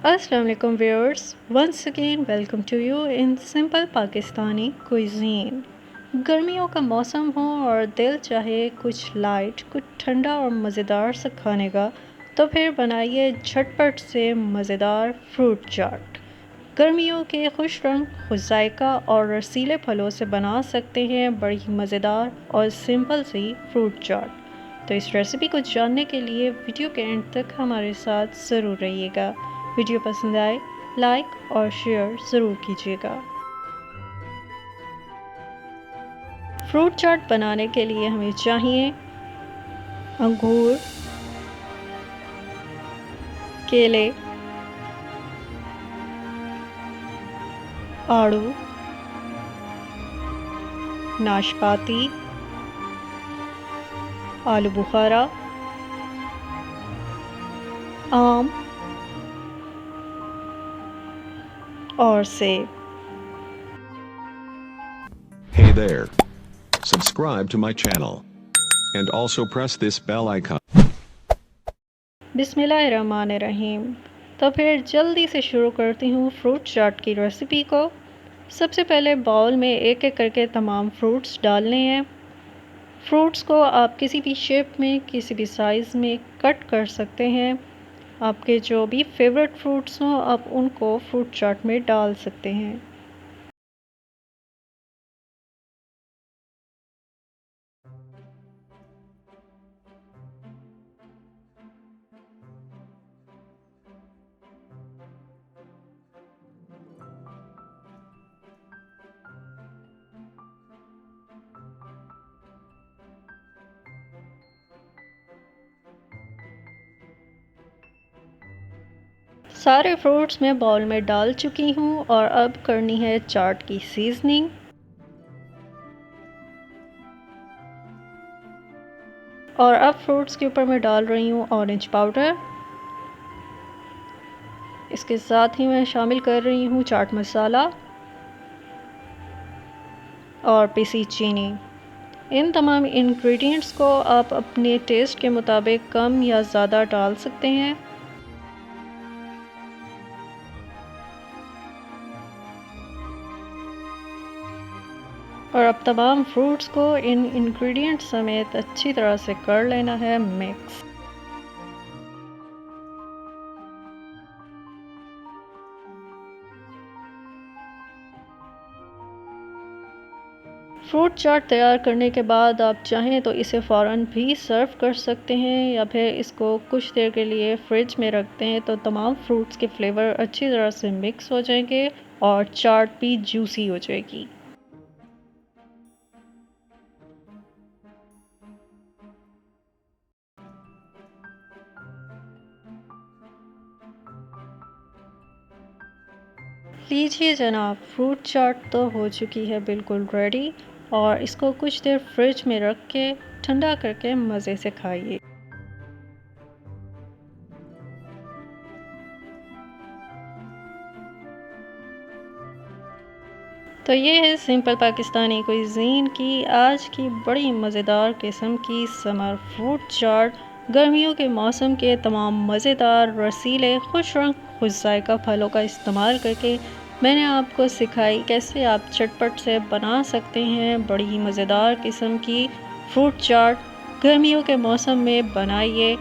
Assalamu alaikum viewers, once again welcome to you in simple Pakistani cuisine। गर्मियों का मौसम हो और दिल चाहे कुछ लाइट, कुछ ठंडा और मज़ेदार सा खाने का, तो फिर बनाइए झटपट से मज़ेदार फ्रूट चाट। गर्मियों के खुश रंग, खुश जायका और रसीले फलों से बना सकते हैं बड़ी मज़ेदार और सिंपल सी फ्रूट चाट। तो इस रेसिपी को जानने के लिए वीडियो के एंड तक हमारे साथ ज़रूर रहिएगा। वीडियो पसंद आए लाइक और शेयर ज़रूर कीजिएगा। फ्रूट चाट बनाने के लिए हमें चाहिए अंगूर, केले, आड़ू, नाशपाती, आलू बुखारा, आम और सेब। Hey there. Subscribe to my channel. And also press this bell icon. बिस्मिल्लाहिर्रहमानिर्रहीम। तो फिर जल्दी से शुरू करती हूँ फ्रूट चाट की रेसिपी को। सबसे पहले बाउल में एक एक करके तमाम फ्रूट्स डालने हैं। फ्रूट्स को आप किसी भी शेप में, किसी भी साइज़ में कट कर सकते हैं। आपके जो भी फेवरेट फ्रूट्स हों आप उनको फ्रूट चाट में डाल सकते हैं। सारे फ्रूट्स मैं बाउल में डाल चुकी हूँ और अब करनी है चाट की सीजनिंग। और अब फ्रूट्स के ऊपर मैं डाल रही हूँ ऑरेंज पाउडर। इसके साथ ही मैं शामिल कर रही हूँ चाट मसाला और पिसी चीनी। इन तमाम इंग्रेडिएंट्स को आप अपने टेस्ट के मुताबिक कम या ज़्यादा डाल सकते हैं। और अब तमाम फ्रूट्स को इन इंग्रेडिएंट्स समेत अच्छी तरह से कर लेना है मिक्स। फ्रूट चाट तैयार करने के बाद आप चाहें तो इसे फ़ौरन भी सर्व कर सकते हैं या फिर इसको कुछ देर के लिए फ्रिज में रखते हैं तो तमाम फ्रूट्स के फ्लेवर अच्छी तरह से मिक्स हो जाएंगे और चाट भी जूसी हो जाएगी। लीजिए जनाब, फ्रूट चाट तो हो चुकी है बिल्कुल रेडी और इसको कुछ देर फ्रिज में रख के ठंडा करके मज़े से खाइए। तो ये है सिंपल पाकिस्तानी कुइज़ीन की आज की बड़ी मज़ेदार किस्म की समर फ्रूट चाट। गर्मियों के मौसम के तमाम मज़ेदार, रसीले, खुश रंग, खुश जायका फलों का इस्तेमाल करके मैंने आपको सिखाई कैसे आप चटपट से बना सकते हैं बड़ी ही मज़ेदार किस्म की फ्रूट चाट। गर्मियों के मौसम में बनाइए,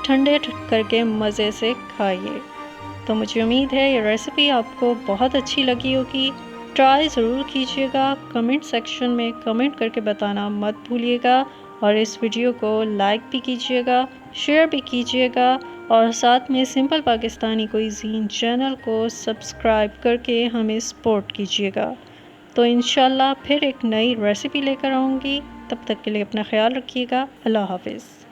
ठंडे करके मज़े से खाइए। तो मुझे उम्मीद है ये रेसिपी आपको बहुत अच्छी लगी होगी। ट्राई ज़रूर कीजिएगा। कमेंट सेक्शन में कमेंट करके बताना मत भूलिएगा और इस वीडियो को लाइक भी कीजिएगा, शेयर भी कीजिएगा और साथ में सिंपल पाकिस्तानी कुइज़ीन चैनल को सब्सक्राइब करके हमें सपोर्ट कीजिएगा। तो इंशाल्लाह फिर एक नई रेसिपी लेकर आऊँगी। तब तक के लिए अपना ख्याल रखिएगा। अल्लाह हाफ़िज़।